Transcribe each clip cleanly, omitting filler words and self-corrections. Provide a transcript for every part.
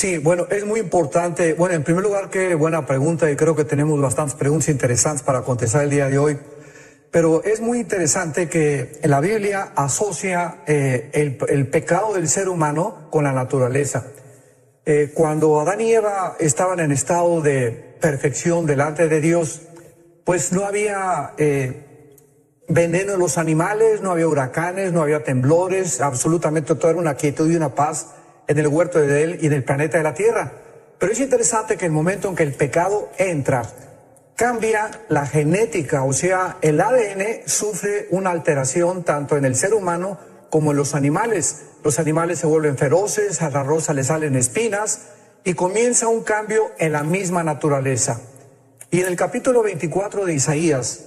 Sí, bueno, es muy importante. Bueno, en primer lugar, qué buena pregunta y creo que tenemos bastantes preguntas interesantes para contestar el día de hoy. Pero es muy interesante que la Biblia asocia el pecado del ser humano con la naturaleza. Cuando Adán y Eva estaban en estado de perfección delante de Dios, pues no había veneno en los animales, no había huracanes, no había temblores, absolutamente todo era una quietud y una paz en el huerto de Edén y en el planeta de la Tierra. Pero es interesante que el momento en que el pecado entra, cambia la genética, o sea, el ADN sufre una alteración tanto en el ser humano como en los animales. Los animales se vuelven feroces, a la rosa le salen espinas y comienza un cambio en la misma naturaleza. Y en el capítulo 24 de Isaías,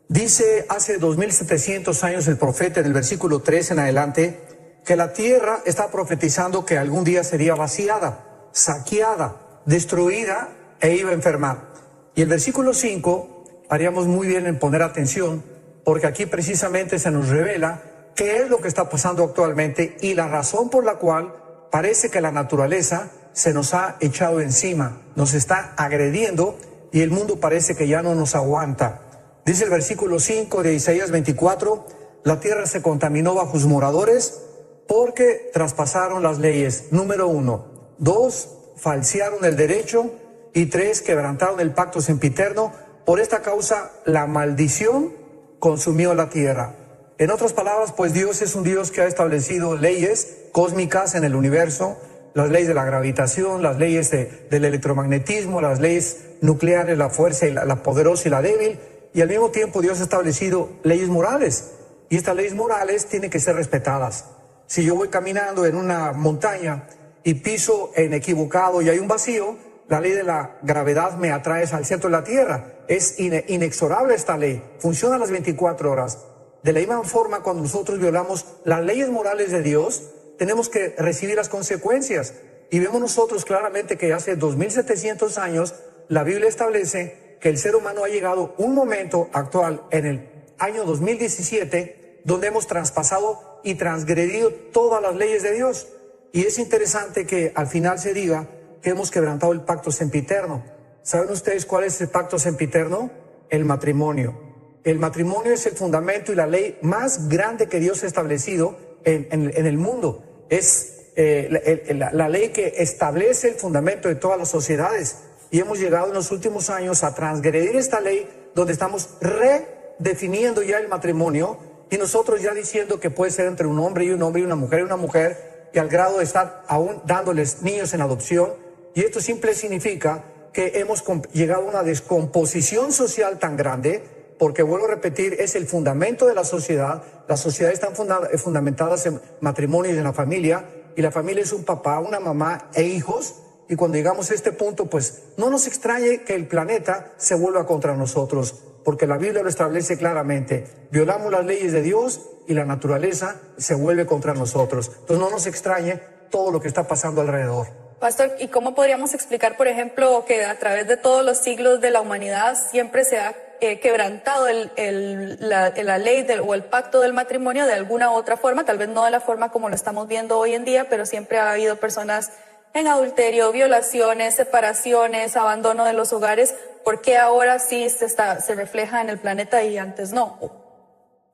dice hace 2700 años el profeta en el versículo 3 en adelante, que la tierra está profetizando que algún día sería vaciada, saqueada, destruida e iba a enfermar. Y el versículo 5, haríamos muy bien en poner atención, porque aquí precisamente se nos revela qué es lo que está pasando actualmente y la razón por la cual parece que la naturaleza se nos ha echado encima, nos está agrediendo y el mundo parece que ya no nos aguanta. Dice el versículo 5 de Isaías 24, la tierra se contaminó bajo sus moradores porque traspasaron las leyes. Número 1. 2, falsearon el derecho. Y 3, quebrantaron el pacto sempiterno. Por esta causa, la maldición consumió la tierra. En otras palabras, pues Dios es un Dios que ha establecido leyes cósmicas en el universo, las leyes de la gravitación, las leyes del electromagnetismo, las leyes nucleares, la fuerza, y la poderosa y la débil. Y al mismo tiempo Dios ha establecido leyes morales. Y estas leyes morales tienen que ser respetadas. Si yo voy caminando en una montaña y piso en equivocado y hay un vacío, la ley de la gravedad me atrae al centro de la Tierra. Es inexorable esta ley. Funciona las 24 horas. De la misma forma, cuando nosotros violamos las leyes morales de Dios, tenemos que recibir las consecuencias. Y vemos nosotros claramente que hace 2700 años, la Biblia establece que el ser humano ha llegado un momento actual, en el año 2017, donde hemos traspasado y transgredido todas las leyes de Dios. Y es interesante que al final se diga que hemos quebrantado el pacto sempiterno. ¿Saben ustedes cuál es el pacto sempiterno? El matrimonio. El matrimonio es el fundamento y la ley más grande que Dios ha establecido en el mundo. Es la ley que establece el fundamento de todas las sociedades. Y hemos llegado en los últimos años a transgredir esta ley, donde estamos redefiniendo ya el matrimonio y nosotros ya diciendo que puede ser entre un hombre y una mujer y una mujer, y al grado de estar aún dándoles niños en adopción. Y esto simple significa que hemos llegado a una descomposición social tan grande, porque vuelvo a repetir, es el fundamento de la sociedad. Las sociedades están fundamentadas en matrimonio y en la familia, y la familia es un papá, una mamá e hijos. Y cuando llegamos a este punto, pues no nos extrañe que el planeta se vuelva contra nosotros, porque la Biblia lo establece claramente. Violamos las leyes de Dios y la naturaleza se vuelve contra nosotros. Entonces no nos extrañe todo lo que está pasando alrededor. Pastor, ¿y cómo podríamos explicar, por ejemplo, que a través de todos los siglos de la humanidad siempre se ha quebrantado la ley o el pacto del matrimonio de alguna u otra forma? Tal vez no de la forma como lo estamos viendo hoy en día, pero siempre ha habido personas en adulterio, violaciones, separaciones, abandono de los hogares. ¿Por qué ahora sí se refleja en el planeta y antes no?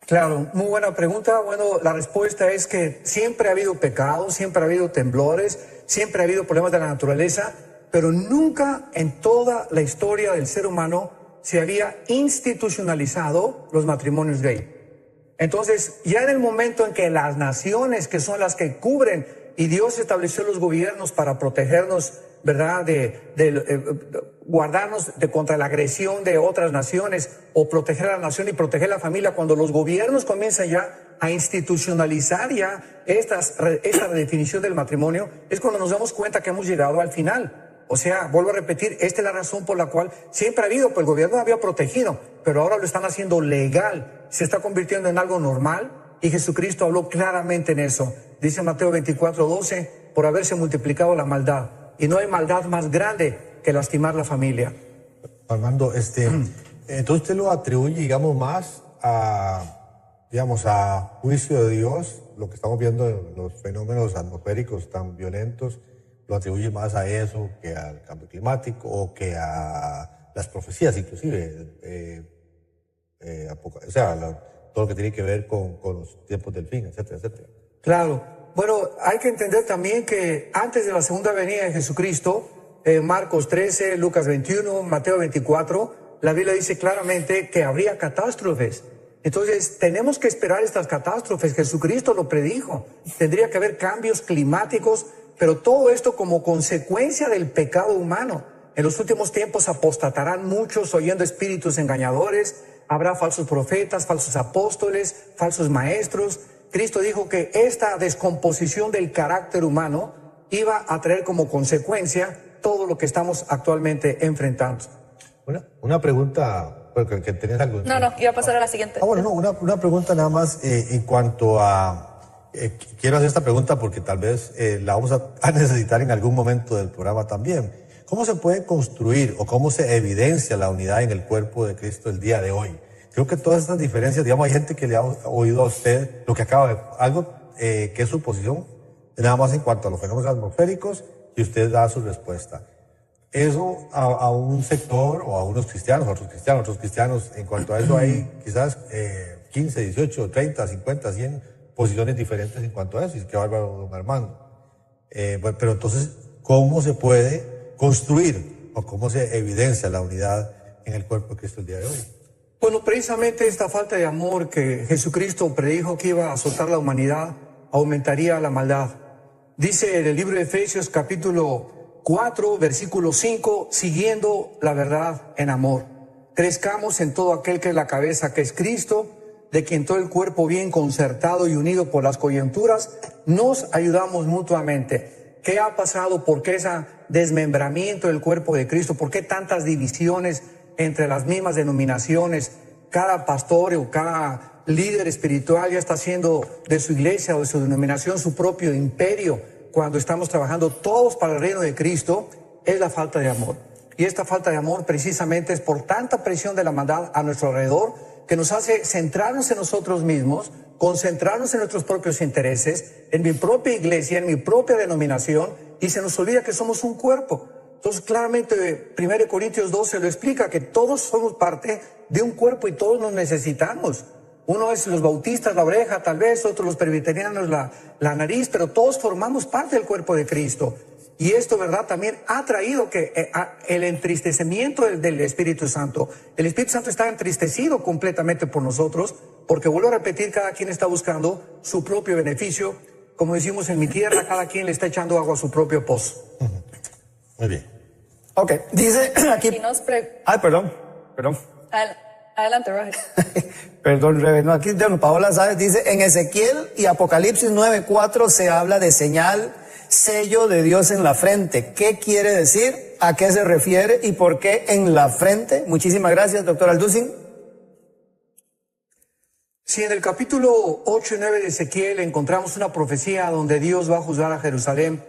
Claro, muy buena pregunta. Bueno, la respuesta es que siempre ha habido pecado, siempre ha habido temblores, siempre ha habido problemas de la naturaleza, pero nunca en toda la historia del ser humano se había institucionalizado los matrimonios gay. Entonces, ya en el momento en que las naciones, que son las que cubren, y Dios estableció los gobiernos para protegernos, ¿verdad?, guardarnos contra la agresión de otras naciones, o proteger a la nación y proteger a la familia. Cuando los gobiernos comienzan ya a institucionalizar ya esta redefinición del matrimonio, es cuando nos damos cuenta que hemos llegado al final. O sea, vuelvo a repetir, esta es la razón por la cual siempre ha habido, pues el gobierno había protegido, pero ahora lo están haciendo legal, se está convirtiendo en algo normal, y Jesucristo habló claramente en eso. Dice Mateo 24:12, por haberse multiplicado la maldad, y no hay maldad más grande que lastimar la familia. Armando, entonces usted lo atribuye, digamos, más a juicio de Dios, lo que estamos viendo en los fenómenos atmosféricos tan violentos, lo atribuye más a eso que al cambio climático o que a las profecías, inclusive, o sea, todo lo que tiene que ver con los tiempos del fin, etcétera, etcétera. Claro. Bueno, hay que entender también que antes de la segunda venida de Jesucristo, Marcos 13, Lucas 21, Mateo 24, la Biblia dice claramente que habría catástrofes. Entonces, tenemos que esperar estas catástrofes. Jesucristo lo predijo. Tendría que haber cambios climáticos, pero todo esto como consecuencia del pecado humano. En los últimos tiempos apostatarán muchos oyendo espíritus engañadores. Habrá falsos profetas, falsos apóstoles, falsos maestros. Cristo dijo que esta descomposición del carácter humano iba a traer como consecuencia todo lo que estamos actualmente enfrentando. Una pregunta, porque que tenés algo. No, iba a pasar a la siguiente. Bueno, no, una pregunta nada más en cuanto a... quiero hacer esta pregunta porque tal vez la vamos a necesitar en algún momento del programa también. ¿Cómo se puede construir o cómo se evidencia la unidad en el cuerpo de Cristo el día de hoy? Creo que todas estas diferencias, digamos, hay gente que le ha oído a usted lo que acaba de... algo que es su posición, nada más en cuanto a los fenómenos atmosféricos, y usted da su respuesta. Eso a un sector o a unos cristianos, a otros cristianos, en cuanto a eso hay quizás 15, 18, 30, 50, 100 posiciones diferentes en cuanto a eso, y qué bárbaro, don Armando. Pero entonces, ¿cómo se puede construir o cómo se evidencia la unidad en el cuerpo de Cristo el día de hoy? Bueno, precisamente esta falta de amor que Jesucristo predijo que iba a azotar la humanidad aumentaría la maldad. Dice en el libro de Efesios capítulo 4, versículo 5, siguiendo la verdad en amor. Crezcamos en todo aquel que es la cabeza, que es Cristo, de quien todo el cuerpo bien concertado y unido por las coyunturas, nos ayudamos mutuamente. ¿Qué ha pasado? ¿Por qué ese desmembramiento del cuerpo de Cristo? ¿Por qué tantas divisiones entre las mismas denominaciones? Cada pastor o cada líder espiritual ya está haciendo de su iglesia o de su denominación su propio imperio, cuando estamos trabajando todos para el reino de Cristo. Es la falta de amor. Y esta falta de amor precisamente es por tanta presión de la maldad a nuestro alrededor, que nos hace centrarnos en nosotros mismos, concentrarnos en nuestros propios intereses, en mi propia iglesia, en mi propia denominación, y se nos olvida que somos un cuerpo. Entonces, claramente, 1 Corintios 12 lo explica, que todos somos parte de un cuerpo y todos nos necesitamos. Uno es los bautistas, la oreja, tal vez, otros los presbiterianos, la nariz, pero todos formamos parte del cuerpo de Cristo. Y esto, ¿verdad?, también ha traído que el entristecimiento del Espíritu Santo. El Espíritu Santo está entristecido completamente por nosotros, porque, vuelvo a repetir, cada quien está buscando su propio beneficio. Como decimos en mi tierra, cada quien le está echando agua a su propio pozo. Muy bien. Ok, dice aquí... Ay, perdón. Adelante, Roger. Perdón, Rebe. No, aquí Paola Sáez dice, en Ezequiel y Apocalipsis 9:4 se habla de señal, sello de Dios en la frente. ¿Qué quiere decir? ¿A qué se refiere? ¿Y por qué en la frente? Muchísimas gracias, doctor Alducin. Sí, en el capítulo 8 y 9 de Ezequiel encontramos una profecía donde Dios va a juzgar a Jerusalén,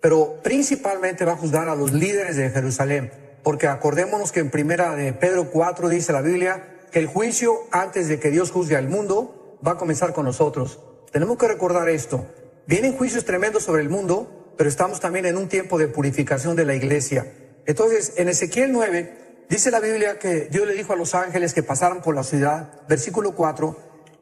pero principalmente va a juzgar a los líderes de Jerusalén, porque acordémonos que en primera de Pedro 4 dice la Biblia que el juicio, antes de que Dios juzgue al mundo, va a comenzar con nosotros. Tenemos que recordar esto. Vienen juicios tremendos sobre el mundo, pero estamos también en un tiempo de purificación de la iglesia. Entonces, en Ezequiel 9, dice la Biblia que Dios le dijo a los ángeles que pasaran por la ciudad, versículo 4,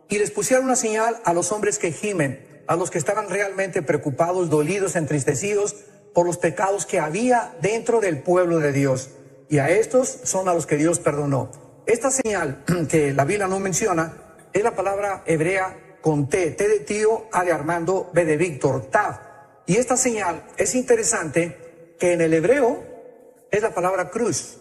y les pusieron una señal a los hombres que gimen, a los que estaban realmente preocupados, dolidos, entristecidos por los pecados que había dentro del pueblo de Dios. Y a estos son a los que Dios perdonó. Esta señal que la Biblia no menciona es la palabra hebrea con T de tío, A de Armando, B de Víctor, Tav. Y esta señal es interesante, que en el hebreo es la palabra cruz,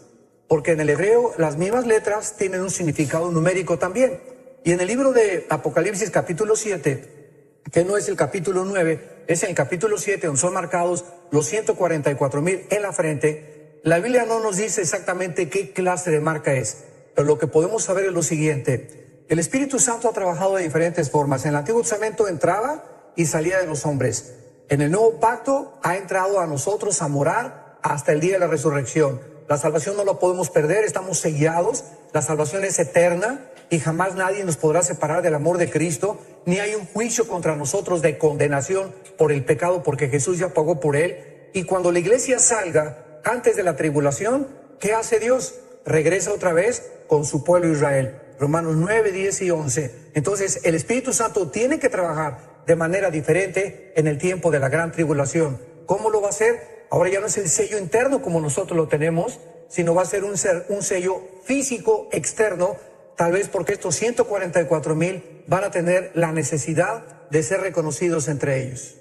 porque en el hebreo las mismas letras tienen un significado numérico también. Y en el libro de Apocalipsis capítulo 7, que no es el capítulo 9, es el capítulo 7, donde son marcados los 144,000 en la frente, la Biblia no nos dice exactamente qué clase de marca es, pero lo que podemos saber es lo siguiente: el Espíritu Santo ha trabajado de diferentes formas. En el Antiguo Testamento entraba y salía de los hombres. En el Nuevo Pacto ha entrado a nosotros a morar hasta el día de la resurrección. La salvación no la podemos perder, estamos sellados, la salvación es eterna y jamás nadie nos podrá separar del amor de Cristo, ni hay un juicio contra nosotros de condenación por el pecado, porque Jesús ya pagó por él. Y cuando la iglesia salga antes de la tribulación, ¿qué hace Dios? Regresa otra vez con su pueblo Israel. Romanos 9, 10 y 11. Entonces, el Espíritu Santo tiene que trabajar de manera diferente en el tiempo de la gran tribulación. ¿Cómo lo va a hacer? Ahora ya no es el sello interno como nosotros lo tenemos, sino va a ser un sello físico externo, tal vez porque estos 144,000 van a tener la necesidad de ser reconocidos entre ellos.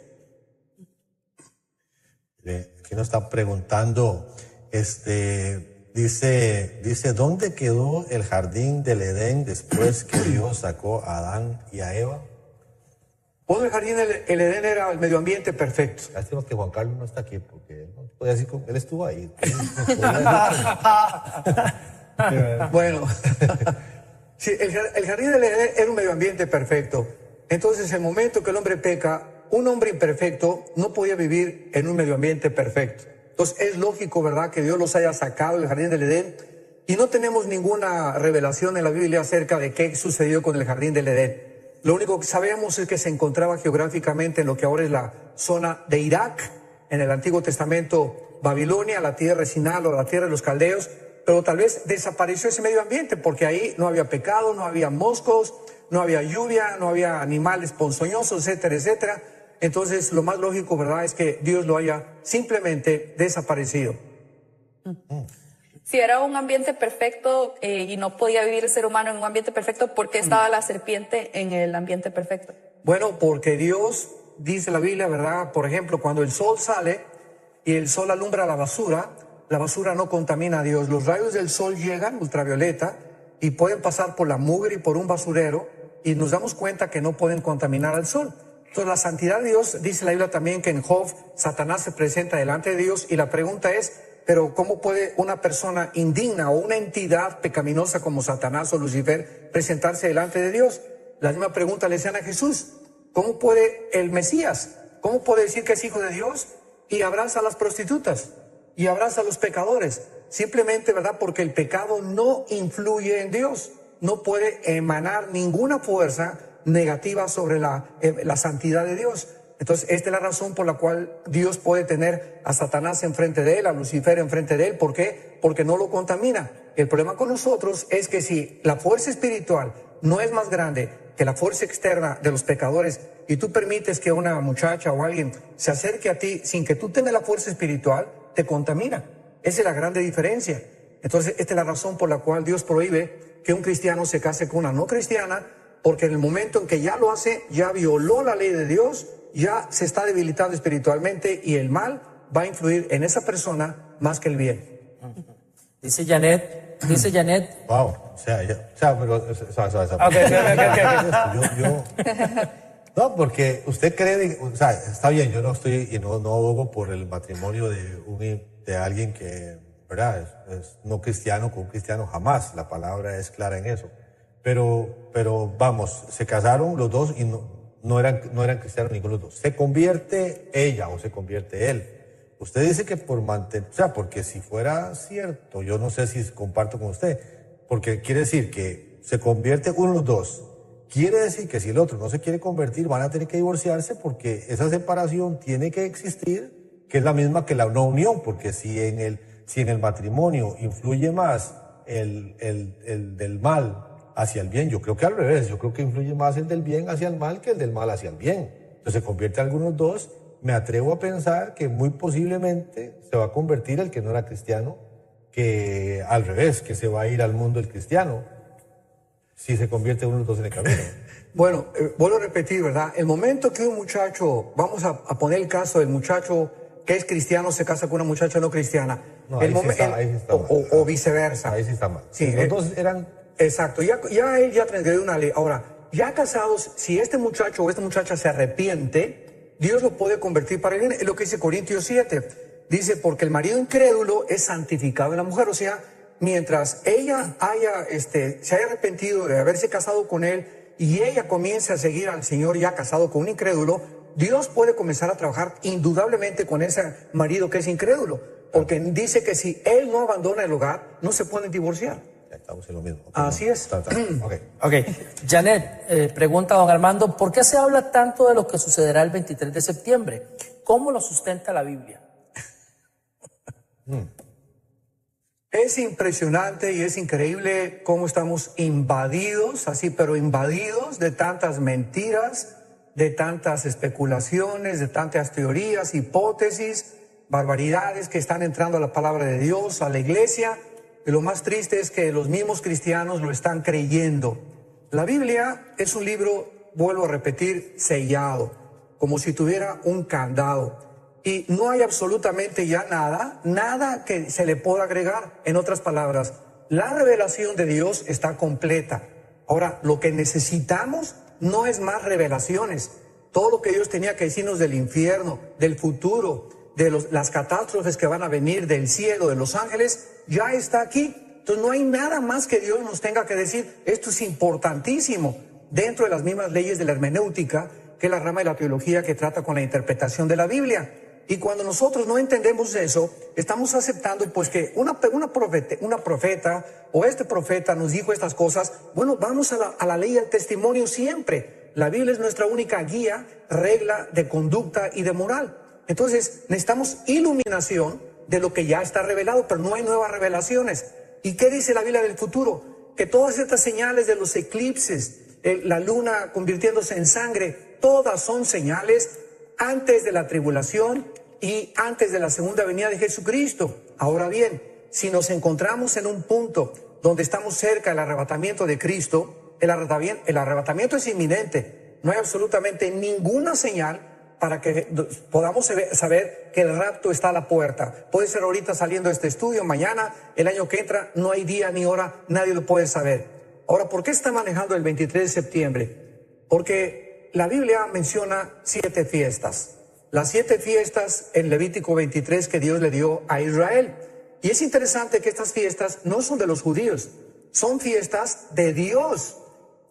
Aquí nos están preguntando, dice, ¿dónde quedó el jardín del Edén después que Dios sacó a Adán y a Eva? Bueno, el jardín del Edén era el medio ambiente perfecto. Lástima que Juan Carlos no está aquí, porque él no podía decir que él estuvo ahí. Bueno, sí, el jardín del Edén era un medio ambiente perfecto. Entonces, el momento que el hombre peca, un hombre imperfecto no podía vivir en un medio ambiente perfecto. Entonces, es lógico, ¿verdad?, que Dios los haya sacado del jardín del Edén, y no tenemos ninguna revelación en la Biblia acerca de qué sucedió con el jardín del Edén. Lo único que sabemos es que se encontraba geográficamente en lo que ahora es la zona de Irak, en el Antiguo Testamento, Babilonia, la tierra de Sinal o la tierra de los caldeos, pero tal vez desapareció ese medio ambiente porque ahí no había pecado, no había moscos, no había lluvia, no había animales ponzoñosos, etcétera, etcétera. Entonces, lo más lógico, ¿verdad?, es que Dios lo haya simplemente desaparecido. Si era un ambiente perfecto y no podía vivir el ser humano en un ambiente perfecto, ¿por qué estaba la serpiente en el ambiente perfecto? Bueno, porque Dios, dice la Biblia, ¿verdad?, por ejemplo, cuando el sol sale y el sol alumbra la basura no contamina a Dios. Los rayos del sol llegan, ultravioleta, y pueden pasar por la mugre y por un basurero, y nos damos cuenta que no pueden contaminar al sol. Entonces, la santidad de Dios, dice la Biblia también que en Job, Satanás se presenta delante de Dios, y la pregunta es, pero ¿cómo puede una persona indigna o una entidad pecaminosa como Satanás o Lucifer presentarse delante de Dios? La misma pregunta le hacían a Jesús. ¿Cómo puede el Mesías? ¿Cómo puede decir que es hijo de Dios y abraza a las prostitutas y abraza a los pecadores? Simplemente, ¿verdad?, porque el pecado no influye en Dios. No puede emanar ninguna fuerza negativa sobre la santidad de Dios. Entonces, esta es la razón por la cual Dios puede tener a Satanás enfrente de él, a Lucifer enfrente de él. ¿Por qué? Porque no lo contamina. El problema con nosotros es que si la fuerza espiritual no es más grande que la fuerza externa de los pecadores, y tú permites que una muchacha o alguien se acerque a ti sin que tú tengas la fuerza espiritual, te contamina. Esa es la grande diferencia. Entonces, esta es la razón por la cual Dios prohíbe que un cristiano se case con una no cristiana, porque en el momento en que ya lo hace, ya violó la ley de Dios, ya se está debilitando espiritualmente, y el mal va a influir en esa persona más que el bien. Dice Janet. Wow, no, porque usted cree, está bien, yo no estoy y no abogo por el matrimonio de alguien que, ¿verdad?, es no cristiano con un cristiano, jamás, la palabra es clara en eso. Pero vamos, se casaron los dos y no eran cristianos ninguno de los dos. Se convierte ella o se convierte él. Usted dice que por mantener, porque si fuera cierto, yo no sé si comparto con usted, porque quiere decir que se convierte uno de los dos. Quiere decir que si el otro no se quiere convertir, van a tener que divorciarse, porque esa separación tiene que existir, que es la misma que la no unión, porque si en el matrimonio influye más el del mal hacia el bien, yo creo que al revés, yo creo que influye más el del bien hacia el mal que el del mal hacia el bien. Entonces se convierte algunos dos. Me atrevo a pensar que muy posiblemente se va a convertir el que no era cristiano, que al revés, que se va a ir al mundo el cristiano, si se convierte uno de los dos en el camino. Bueno, vuelvo a repetir, ¿verdad? El momento que un muchacho, vamos a poner el caso del muchacho que es cristiano se casa con una muchacha no cristiana. No, ahí sí está mal. O viceversa. Ahí sí está mal. Sí, los dos eran... Exacto, ya él ya transgredió una ley. Ahora, ya casados, si este muchacho o esta muchacha se arrepiente, Dios lo puede convertir para el bien. Es lo que dice Corintios 7. Dice, porque el marido incrédulo es santificado en la mujer. O sea, mientras ella se haya arrepentido de haberse casado con él y ella comience a seguir al Señor ya casado con un incrédulo, Dios puede comenzar a trabajar indudablemente con ese marido que es incrédulo. Porque dice que si él no abandona el hogar, no se pueden divorciar. Ya estamos en lo mismo. Así es. Ok. Janet, pregunta a don Armando, ¿por qué se habla tanto de lo que sucederá el 23 de septiembre? ¿Cómo lo sustenta la Biblia? Es impresionante y es increíble cómo estamos invadidos, así, pero invadidos de tantas mentiras, de tantas especulaciones, de tantas teorías, hipótesis, barbaridades que están entrando a la palabra de Dios, a la iglesia. Y lo más triste es que los mismos cristianos lo están creyendo. La Biblia es un libro, vuelvo a repetir, sellado, como si tuviera un candado. Y no hay absolutamente ya nada que se le pueda agregar. En otras palabras, la revelación de Dios está completa. Ahora, lo que necesitamos no es más revelaciones. Todo lo que Dios tenía que decirnos del infierno, del futuro, de las catástrofes que van a venir, del cielo, de los ángeles, ya está aquí. Entonces no hay nada más que Dios nos tenga que decir. Esto es importantísimo dentro de las mismas leyes de la hermenéutica, que es la rama de la teología que trata con la interpretación de la Biblia. Y cuando nosotros no entendemos eso, estamos aceptando pues que una profeta o este profeta nos dijo estas cosas. Bueno, vamos a la ley del testimonio siempre. La Biblia es nuestra única guía, regla de conducta y de moral. Entonces necesitamos iluminación de lo que ya está revelado, pero no hay nuevas revelaciones. ¿Y qué dice la Biblia del futuro? Que todas estas señales de los eclipses, la luna convirtiéndose en sangre, todas son señales antes de la tribulación y antes de la segunda venida de Jesucristo. Ahora bien, si nos encontramos en un punto donde estamos cerca del arrebatamiento de Cristo, el arrebatamiento es inminente. No hay absolutamente ninguna señal para que podamos saber que el rapto está a la puerta. Puede ser ahorita saliendo este estudio, mañana, el año que entra, no hay día ni hora, nadie lo puede saber. Ahora, ¿por qué está manejando el 23 de septiembre? Porque la Biblia menciona 7 fiestas. Las 7 fiestas en Levítico 23 que Dios le dio a Israel. Y es interesante que estas fiestas no son de los judíos, son fiestas de Dios.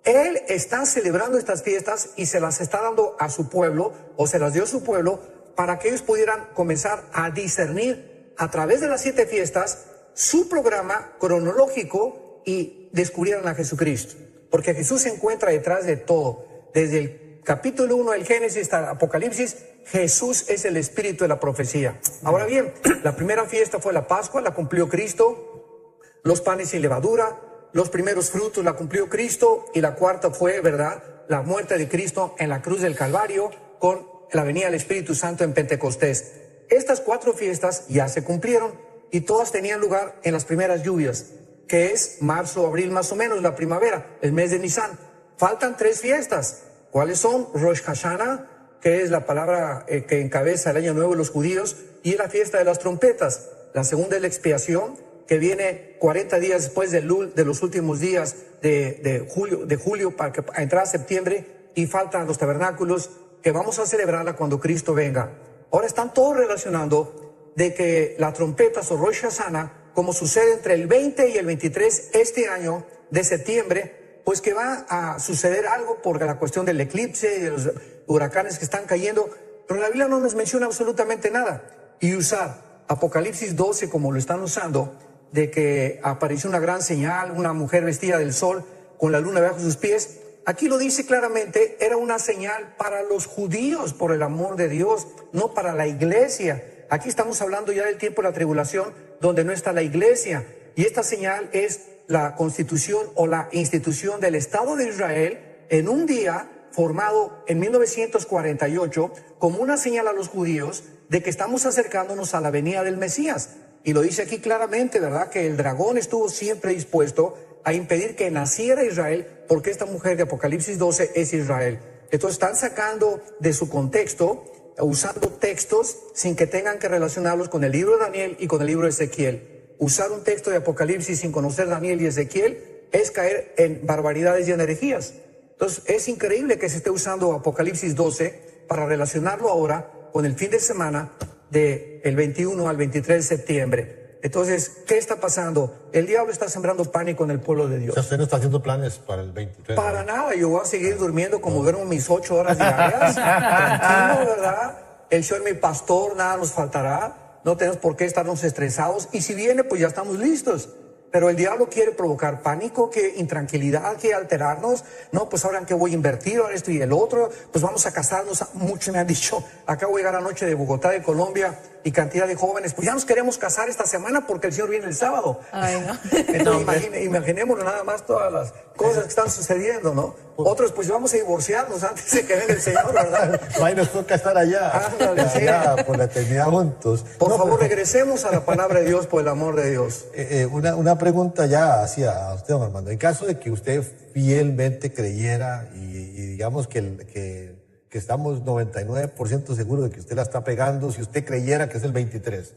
Él está celebrando estas fiestas y se las está dando a su pueblo, o se las dio a su pueblo, para que ellos pudieran comenzar a discernir a través de las 7 fiestas su programa cronológico y descubrieran a Jesucristo. Porque Jesús se encuentra detrás de todo. Desde el capítulo 1 del Génesis hasta el Apocalipsis, Jesús es el espíritu de la profecía. Ahora bien, la primera fiesta fue la Pascua, la cumplió Cristo. Los panes sin levadura, los primeros frutos la cumplió Cristo. Y la cuarta fue, ¿verdad?, la muerte de Cristo en la cruz del Calvario con la venida del Espíritu Santo en Pentecostés. Estas 4 fiestas ya se cumplieron y todas tenían lugar en las primeras lluvias, que es marzo, abril más o menos, la primavera, el mes de Nisan. Faltan 3 fiestas. ¿Cuáles son? Rosh Hashanah, que es la palabra que encabeza el año nuevo de los judíos, y la fiesta de las trompetas. La segunda es la expiación, que viene 40 días después de los últimos días de julio para que entrar a septiembre, y faltan los tabernáculos, que vamos a celebrarla cuando Cristo venga. Ahora están todos relacionando de que las trompetas o Rosh Hashanah, como sucede entre el 20 y el 23 este año de septiembre, pues que va a suceder algo por la cuestión del eclipse y de los huracanes que están cayendo, pero la Biblia no nos menciona absolutamente nada. Y usar Apocalipsis 12 como lo están usando, de que apareció una gran señal, una mujer vestida del sol con la luna bajo sus pies, aquí lo dice claramente, era una señal para los judíos, por el amor de Dios, no para la iglesia. Aquí estamos hablando ya del tiempo de la tribulación, donde no está la iglesia, y esta señal es la constitución o la institución del Estado de Israel en un día formado en 1948 como una señal a los judíos de que estamos acercándonos a la venida del Mesías. Y lo dice aquí claramente, ¿verdad?, que el dragón estuvo siempre dispuesto a impedir que naciera Israel, porque esta mujer de Apocalipsis 12 es Israel. Entonces están sacando de su contexto, usando textos sin que tengan que relacionarlos con el libro de Daniel y con el libro de Ezequiel. Usar un texto de Apocalipsis sin conocer Daniel y Ezequiel es caer en barbaridades y en herejías. Entonces es increíble que se esté usando Apocalipsis 12 para relacionarlo ahora con el fin de semana del 21 al 23 de septiembre. Entonces, ¿qué está pasando? El diablo está sembrando pánico en el pueblo de Dios. O sea, usted no está haciendo planes para el 23. Para nada, yo voy a seguir durmiendo como duermo mis 8 horas diarias. Tranquilo, ¿verdad? El Señor es mi pastor, nada nos faltará. No tenemos por qué estarnos estresados. Y si viene, pues ya estamos listos. Pero el diablo quiere provocar pánico, que intranquilidad, que alterarnos. No, pues ahora en qué voy a invertir, ahora esto y el otro, pues vamos a casarnos. Muchos me han dicho, acabo de llegar anoche de Bogotá, de Colombia, y cantidad de jóvenes, pues ya nos queremos casar esta semana porque el Señor viene el sábado. Ay, no. Entonces imaginémonos nada más todas las cosas que están sucediendo, ¿no? Otros, pues vamos a divorciarnos antes de que venga el Señor, ¿verdad? Ahí nos toca estar allá, Ándale, sí. allá por la eternidad juntos. Por favor, regresemos a la palabra de Dios por el amor de Dios. Una pregunta ya hacia usted, don Armando. En caso de que usted fielmente creyera y digamos que estamos 99% seguros de que usted la está pegando, si usted creyera que es el 23,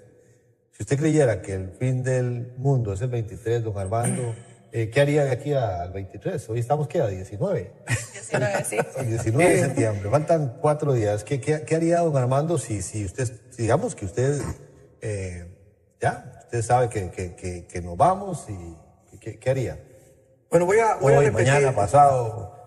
si usted creyera que el fin del mundo es el 23, don Armando, ¿qué haría de aquí al 23? Hoy estamos, ¿qué? A 19. 19, sí. El 19 de septiembre, faltan 4 días. ¿Qué haría don Armando si usted, digamos que usted, usted sabe que nos vamos y ¿qué haría? Bueno, voy a Hoy, repetir. mañana, pasado.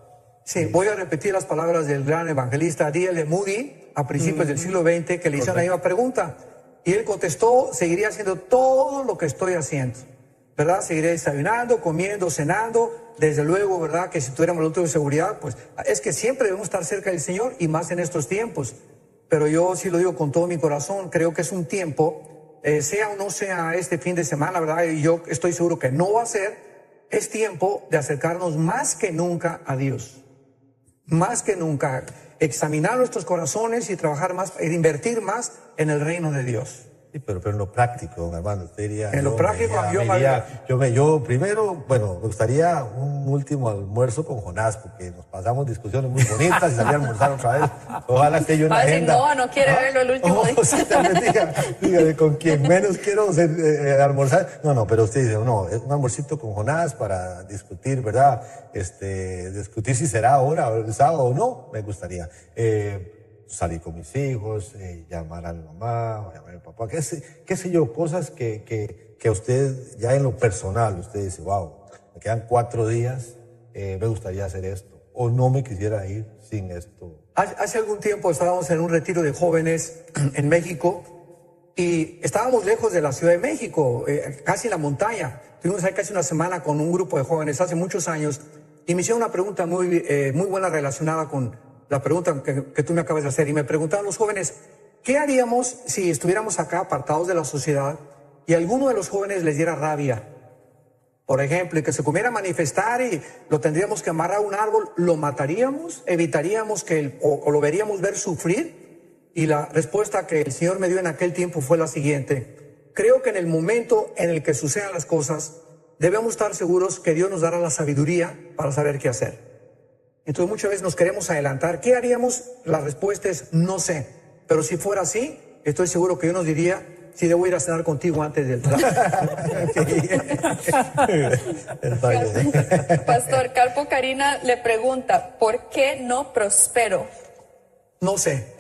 Sí, voy a repetir las palabras del gran evangelista D.L. Moody a principios del siglo XX, que le hicieron la misma pregunta. Y él contestó, seguiré haciendo todo lo que estoy haciendo, ¿verdad? Seguiré desayunando, comiendo, cenando. Desde luego, ¿verdad? Que si tuviéramos el último de seguridad, pues es que siempre debemos estar cerca del Señor y más en estos tiempos. Pero yo sí lo digo con todo mi corazón, creo que es un tiempo, sea o no sea este fin de semana, ¿verdad? Y yo estoy seguro que no va a ser, es tiempo de acercarnos más que nunca a Dios. Más que nunca, examinar nuestros corazones y trabajar más, e invertir más en el reino de Dios. Sí, pero en lo práctico, don Armando, usted diría... En lo práctico, yo primero, bueno, me gustaría un último almuerzo con Jonás, porque nos pasamos discusiones muy bonitas y salí a almorzar otra vez. Ojalá esté yo en la agenda. No quiere verlo el último día. Sí, tal vez diga, con quien menos quiero almorzar. No, pero usted dice, no, es un almuercito con Jonás para discutir, ¿verdad? Discutir si será ahora, el sábado o no, me gustaría. Salir con mis hijos, llamar a mi mamá, llamar a mi papá, qué sé yo, cosas que usted, ya en lo personal, usted dice, wow, me quedan 4 días, me gustaría hacer esto, o no me quisiera ir sin esto. Hace algún tiempo estábamos en un retiro de jóvenes en México y estábamos lejos de la Ciudad de México, casi en la montaña. Estuvimos ahí casi una semana con un grupo de jóvenes hace muchos años y me hicieron una pregunta muy buena relacionada con la pregunta que tú me acabas de hacer, y me preguntaban los jóvenes, ¿qué haríamos si estuviéramos acá apartados de la sociedad y a alguno de los jóvenes les diera rabia? Por ejemplo, y que se comiera a manifestar y lo tendríamos que amarrar a un árbol, ¿lo mataríamos? ¿Evitaríamos o lo veríamos ver sufrir? Y la respuesta que el Señor me dio en aquel tiempo fue la siguiente: creo que en el momento en el que sucedan las cosas, debemos estar seguros que Dios nos dará la sabiduría para saber qué hacer. Entonces muchas veces nos queremos adelantar. ¿Qué haríamos? La respuesta es no sé. Pero si fuera así, estoy seguro que yo nos diría, si debo ir a cenar contigo antes del trabajo. Pastor Carpo Karina le pregunta, ¿por qué no prospero? No sé.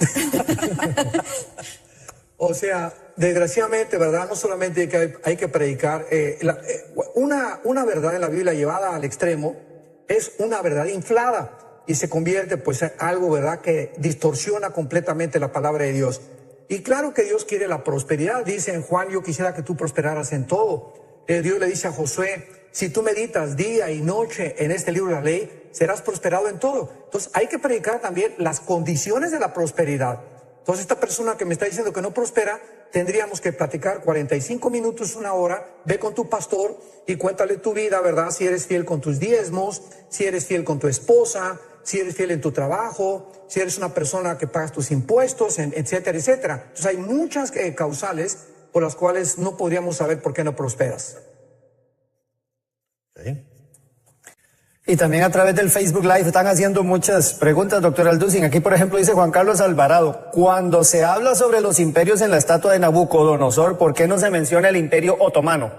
O sea, desgraciadamente, ¿verdad? No solamente hay que predicar. Una verdad en la Biblia llevada al extremo es una verdad inflada y se convierte pues en algo, ¿verdad?, que distorsiona completamente la palabra de Dios. Y claro que Dios quiere la prosperidad. Dice en Juan, yo quisiera que tú prosperaras en todo. Dios le dice a Josué, si tú meditas día y noche en este libro de la ley, serás prosperado en todo. Entonces hay que predicar también las condiciones de la prosperidad. Entonces esta persona que me está diciendo que no prospera, tendríamos que platicar 45 minutos, 1 hora, ve con tu pastor y cuéntale tu vida, ¿verdad? Si eres fiel con tus diezmos, si eres fiel con tu esposa, si eres fiel en tu trabajo, si eres una persona que pagas tus impuestos, etcétera, etcétera. Entonces hay muchas causales por las cuales no podríamos saber por qué no prosperas. ¿Sí? Y también a través del Facebook Live están haciendo muchas preguntas, doctor Alducin. Aquí, por ejemplo, dice Juan Carlos Alvarado, cuando se habla sobre los imperios en la estatua de Nabucodonosor, ¿por qué no se menciona el imperio otomano?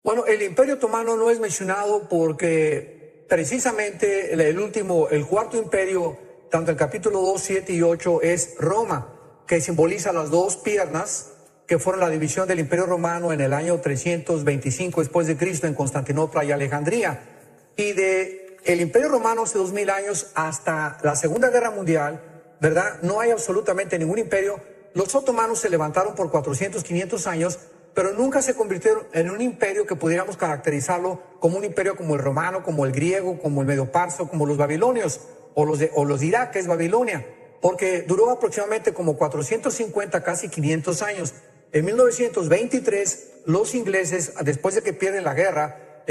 Bueno, el imperio otomano no es mencionado porque precisamente el cuarto imperio, tanto el capítulo 2, 7 y 8, es Roma, que simboliza las 2 piernas que fueron la división del Imperio Romano en el año 325 después de Cristo en Constantinopla y Alejandría. Y el Imperio Romano hace 2000 años hasta la Segunda Guerra Mundial, ¿verdad? No hay absolutamente ningún imperio. Los otomanos se levantaron por 400, 500 años, pero nunca se convirtieron en un imperio que pudiéramos caracterizarlo como un imperio como el romano, como el griego, como el medio parso, como los babilonios, o los de Irak, que es Babilonia, porque duró aproximadamente como 450, casi 500 años. En 1923, los ingleses, después de que pierden la guerra,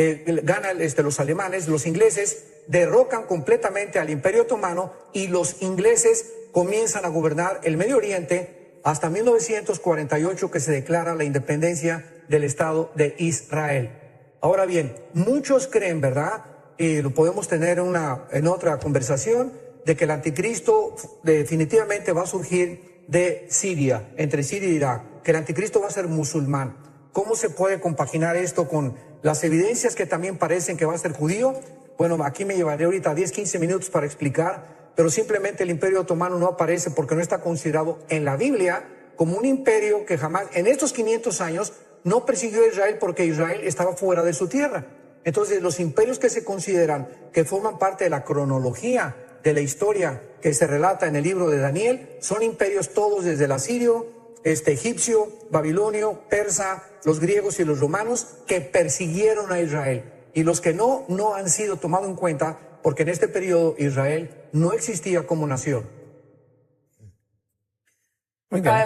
ganan los alemanes, los ingleses derrocan completamente al Imperio Otomano y los ingleses comienzan a gobernar el Medio Oriente hasta 1948, que se declara la independencia del Estado de Israel. Ahora bien, muchos creen, ¿verdad? Y lo podemos tener en otra conversación, de que el anticristo definitivamente va a surgir de Siria, entre Siria e Irak, que el anticristo va a ser musulmán. ¿Cómo se puede compaginar esto con las evidencias que también parecen que va a ser judío? Bueno, aquí me llevaré ahorita 10, 15 minutos para explicar, pero simplemente el Imperio Otomano no aparece porque no está considerado en la Biblia como un imperio que jamás, en estos 500 años, no persiguió a Israel porque Israel estaba fuera de su tierra. Entonces, los imperios que se consideran que forman parte de la cronología de la historia que se relata en el libro de Daniel son imperios todos desde el asirio, egipcio, babilonio, persa, los griegos y los romanos que persiguieron a Israel. Y los que no han sido tomados en cuenta porque en este periodo Israel no existía como nación.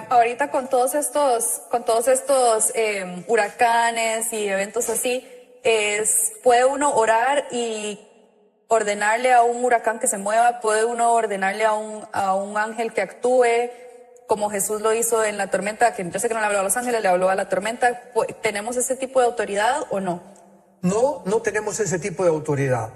Ahorita con todos estos huracanes y eventos así, puede uno orar y ordenarle a un huracán que se mueva, puede uno ordenarle a un ángel que actúe, como Jesús lo hizo en la tormenta, que yo sé que no le habló a los ángeles, le habló a la tormenta. ¿Tenemos ese tipo de autoridad o no? No tenemos ese tipo de autoridad,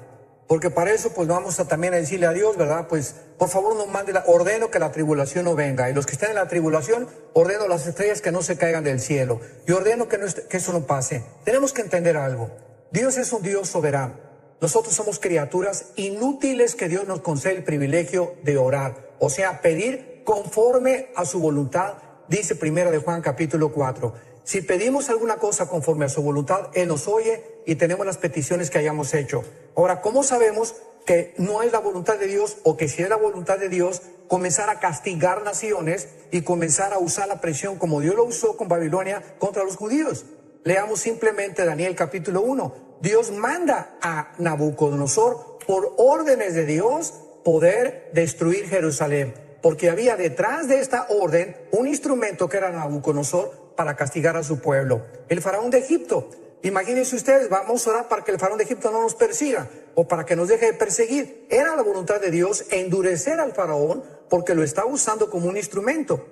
porque para eso pues vamos a también a decirle a Dios, ¿verdad? Pues por favor no mande, ordeno que la tribulación no venga, y los que estén en la tribulación, ordeno las estrellas que no se caigan del cielo, y ordeno que eso no pase. Tenemos que entender algo, Dios es un Dios soberano. Nosotros somos criaturas inútiles que Dios nos concede el privilegio de orar, o sea, pedir conforme a su voluntad, dice Primera de Juan capítulo 4. Si pedimos alguna cosa conforme a su voluntad, Él nos oye y tenemos las peticiones que hayamos hecho. Ahora, ¿cómo sabemos que no es la voluntad de Dios, o que si es la voluntad de Dios, comenzar a castigar naciones y comenzar a usar la presión como Dios lo usó con Babilonia contra los judíos? Leamos simplemente Daniel capítulo 1. Dios manda a Nabucodonosor por órdenes de Dios poder destruir Jerusalén, porque había detrás de esta orden un instrumento que era Nabucodonosor para castigar a su pueblo, el faraón de Egipto. Imagínense ustedes, vamos a orar para que el faraón de Egipto no nos persiga o para que nos deje de perseguir. Era la voluntad de Dios endurecer al faraón porque lo estaba usando como un instrumento.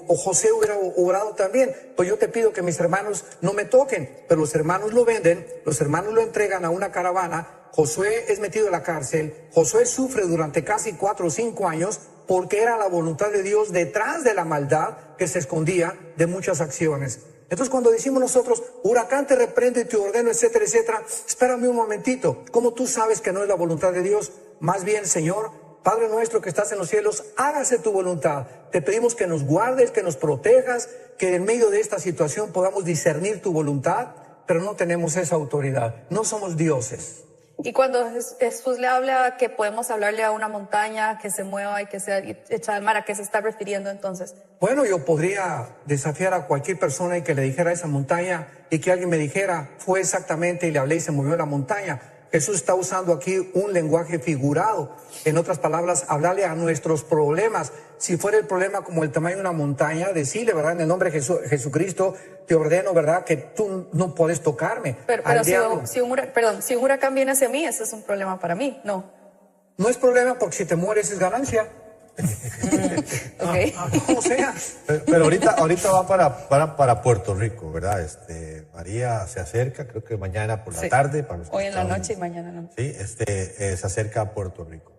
O José hubiera orado también, pues yo te pido que mis hermanos no me toquen, pero los hermanos lo venden, los hermanos lo entregan a una caravana, Josué es metido en la cárcel, Josué sufre durante casi 4 o 5 años porque era la voluntad de Dios detrás de la maldad que se escondía de muchas acciones. Entonces cuando decimos nosotros, huracán te reprendo y te ordeno, etcétera, etcétera, espérame un momentito, ¿cómo tú sabes que no es la voluntad de Dios? Más bien, Señor, Padre nuestro que estás en los cielos, hágase tu voluntad. Te pedimos que nos guardes, que nos protejas, que en medio de esta situación podamos discernir tu voluntad, pero no tenemos esa autoridad, no somos dioses. Y cuando Jesús le habla que podemos hablarle a una montaña que se mueva y que sea echada al mar, ¿a qué se está refiriendo entonces? Bueno, yo podría desafiar a cualquier persona y que le dijera a esa montaña y que alguien me dijera, fue exactamente, y le hablé y se movió la montaña. Jesús está usando aquí un lenguaje figurado. En otras palabras, hablarle a nuestros problemas. Si fuera el problema como el tamaño de una montaña, decirle, ¿verdad? En el nombre de Jesucristo, te ordeno, ¿verdad? Que tú no puedes tocarme. Pero si un huracán viene hacia mí, ese es un problema para mí, ¿no? No es problema porque si te mueres es ganancia. Okay. Como sea. Pero ahorita va para Puerto Rico, ¿verdad? María se acerca, creo que mañana por la tarde. Para los hoy en la noche y mañana en la noche. Sí, se acerca a Puerto Rico.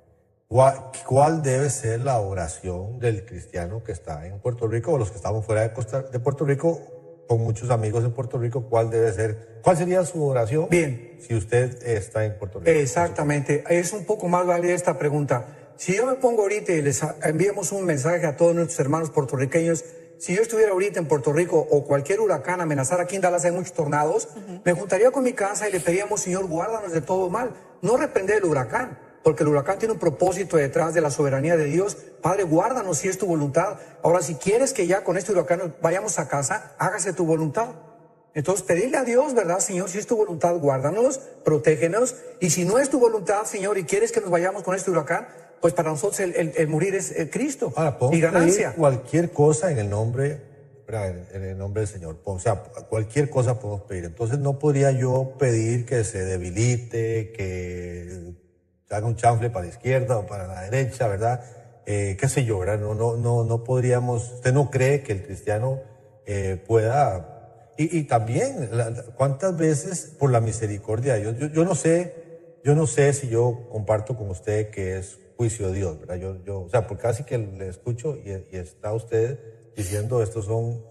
¿Cuál debe ser la oración del cristiano que está en Puerto Rico o los que estamos fuera de Puerto Rico, con muchos amigos en Puerto Rico? ¿Cuál sería su oración? Bien. Si usted está en Puerto Rico. Exactamente. Es un poco más válida esta pregunta. Si yo me pongo ahorita y les enviamos un mensaje a todos nuestros hermanos puertorriqueños, si yo estuviera ahorita en Puerto Rico o cualquier huracán amenazara, aquí en Dallas hay muchos tornados, me juntaría con mi casa y le pediríamos, Señor, guárdanos de todo mal. No reprender el huracán, porque el huracán tiene un propósito detrás de la soberanía de Dios. Padre, guárdanos si es tu voluntad. Ahora, si quieres que ya con este huracán vayamos a casa, hágase tu voluntad. Entonces, pedirle a Dios, ¿verdad, Señor? Si es tu voluntad, guárdanos, protégenos. Y si no es tu voluntad, Señor, y quieres que nos vayamos con este huracán, pues para nosotros el morir es Cristo. Ahora, podemos y ganancia. pedir cualquier cosa en el nombre, ¿verdad? En el nombre del Señor. O sea, cualquier cosa podemos pedir. Entonces, no podría yo pedir que se debilite, que haga un chanfle para la izquierda o para la derecha, ¿verdad? Qué sé yo, ¿verdad? No podríamos. ¿Usted no cree que el cristiano pueda? Y también, ¿cuántas veces por la misericordia de Dios? Yo no sé si yo comparto con usted que es juicio de Dios, ¿verdad? O sea, porque casi que le escucho y está usted diciendo estos son,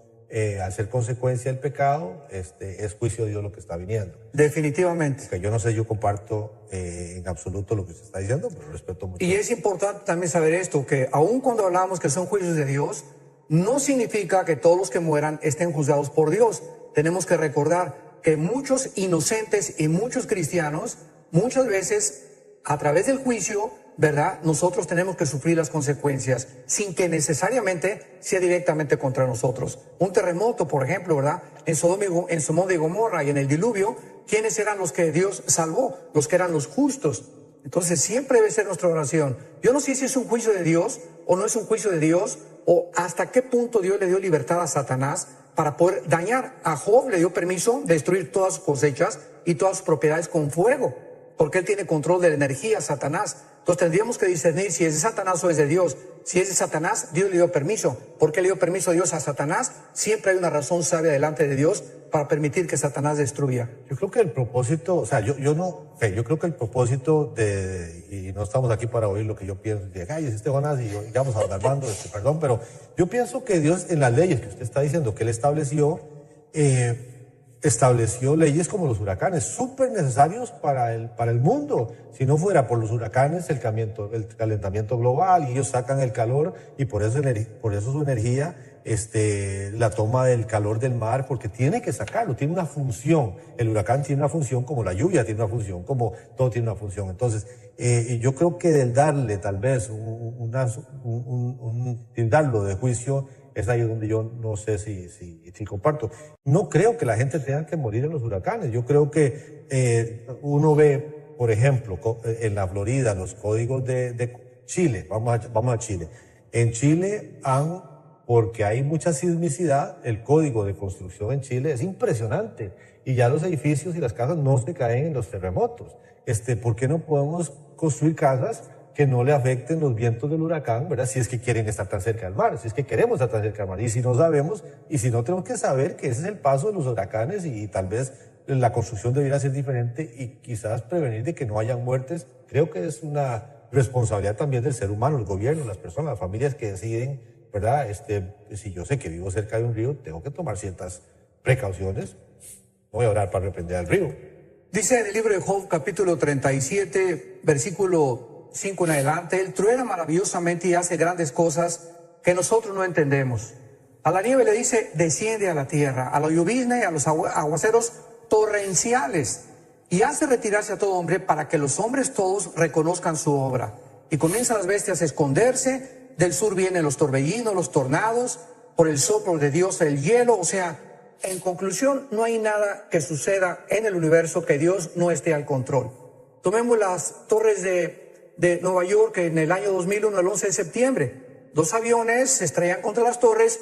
al ser consecuencia del pecado, es juicio de Dios lo que está viniendo. Definitivamente. Porque yo no sé, yo comparto en absoluto lo que usted está diciendo, pero respeto mucho. Y es importante también saber esto, que aun cuando hablamos que son juicios de Dios, no significa que todos los que mueran estén juzgados por Dios. Tenemos que recordar que muchos inocentes y muchos cristianos, muchas veces, a través del juicio, ¿verdad? Nosotros tenemos que sufrir las consecuencias, sin que necesariamente sea directamente contra nosotros. Un terremoto, por ejemplo, ¿verdad? En Sodoma y Gomorra y en el diluvio, ¿quiénes eran los que Dios salvó? Los que eran los justos. Entonces siempre debe ser nuestra oración. Yo no sé si es un juicio de Dios o no es un juicio de Dios, o hasta qué punto Dios le dio libertad a Satanás para poder dañar. A Job le dio permiso de destruir todas sus cosechas y todas sus propiedades con fuego, porque él tiene control de la energía, Satanás. Entonces tendríamos que discernir si es de Satanás o es de Dios. Si es de Satanás, Dios le dio permiso. ¿Por qué le dio permiso a Dios a Satanás? Siempre hay una razón sabia delante de Dios para permitir que Satanás destruya. Yo creo que el propósito, o sea, yo creo que el propósito y no estamos aquí para oír lo que yo pienso, ay, es Jonás, y vamos alarmando, perdón, pero yo pienso que Dios en las leyes que usted está diciendo que Él estableció leyes como los huracanes, súper necesarios para el mundo. Si no fuera por los huracanes, el calentamiento global, y ellos sacan el calor, y por eso su energía, la toma del calor del mar, porque tiene que sacarlo, tiene una función. El huracán tiene una función como la lluvia tiene una función, como todo tiene una función. Entonces, yo creo que el darle tal vez tildarlo de juicio, es ahí donde yo no sé si comparto. No creo que la gente tenga que morir en los huracanes. Yo creo que uno ve, por ejemplo, en la Florida, los códigos de Chile. Vamos a Chile. En Chile, porque hay mucha sismicidad, el código de construcción en Chile es impresionante. Y ya los edificios y las casas no se caen en los terremotos. ¿Por qué no podemos construir casas que no le afecten los vientos del huracán, ¿verdad? Si es que quieren estar tan cerca del mar, si es que queremos estar tan cerca del mar. Y si no sabemos, y si no, tenemos que saber que ese es el paso de los huracanes, y tal vez la construcción debería ser diferente y quizás prevenir de que no hayan muertes. Creo que es una responsabilidad también del ser humano, el gobierno, las personas, las familias que deciden, ¿verdad? Si yo sé que vivo cerca de un río, tengo que tomar ciertas precauciones. No voy a orar para reprender al río. Dice en el libro de Job, capítulo 37, versículo 5 en adelante, Él truena maravillosamente y hace grandes cosas que nosotros no entendemos. A la nieve le dice, desciende a la tierra, a la llovizna y a los aguaceros torrenciales, y hace retirarse a todo hombre para que los hombres todos reconozcan su obra. Y comienzan las bestias a esconderse, del sur vienen los torbellinos, los tornados, por el soplo de Dios el hielo. O sea, en conclusión, no hay nada que suceda en el universo que Dios no esté al control. Tomemos las torres de Nueva York en el año 2001, el 11 de septiembre. 2 aviones se estrellan contra las torres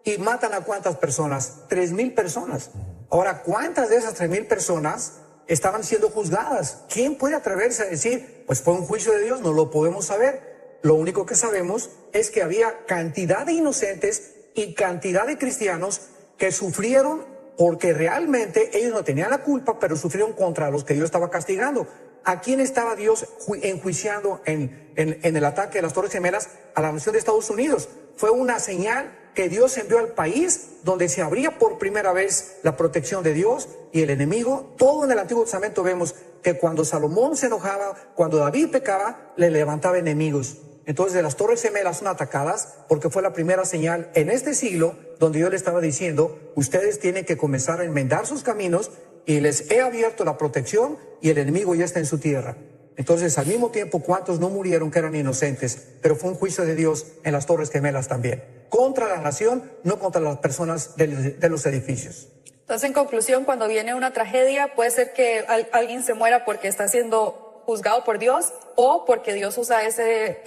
y matan a ¿cuántas personas? 3,000 personas. Ahora, ¿cuántas de esas 3,000 personas estaban siendo juzgadas? ¿Quién puede atreverse a decir, pues fue un juicio de Dios? No lo podemos saber. Lo único que sabemos es que había cantidad de inocentes y cantidad de cristianos que sufrieron porque realmente ellos no tenían la culpa, pero sufrieron contra los que Dios estaba castigando. ¿A quién estaba Dios enjuiciando en el ataque de las Torres Gemelas? A la nación de Estados Unidos. Fue una señal que Dios envió al país donde se abría por primera vez la protección de Dios y el enemigo. Todo en el Antiguo Testamento vemos que cuando Salomón se enojaba, cuando David pecaba, le levantaba enemigos. Entonces las Torres Gemelas son atacadas porque fue la primera señal en este siglo donde Dios le estaba diciendo, ustedes tienen que comenzar a enmendar sus caminos y les he abierto la protección y el enemigo ya está en su tierra. Entonces, al mismo tiempo, ¿cuántos no murieron que eran inocentes? Pero fue un juicio de Dios en las Torres Gemelas también. Contra la nación, no contra las personas de los edificios. Entonces, en conclusión, cuando viene una tragedia, puede ser que alguien se muera porque está siendo juzgado por Dios o porque Dios usa ese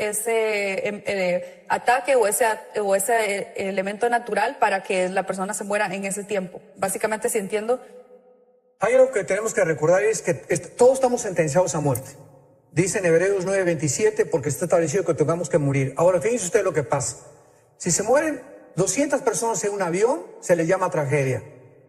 ataque o ese elemento natural para que la persona se muera en ese tiempo. Básicamente, si entiendo. Hay algo que tenemos que recordar, es que todos estamos sentenciados a muerte. Dice en Hebreos 9:27, porque está establecido que tengamos que morir. Ahora, fíjense usted lo que pasa. Si se mueren 200 personas en un avión, se les llama tragedia.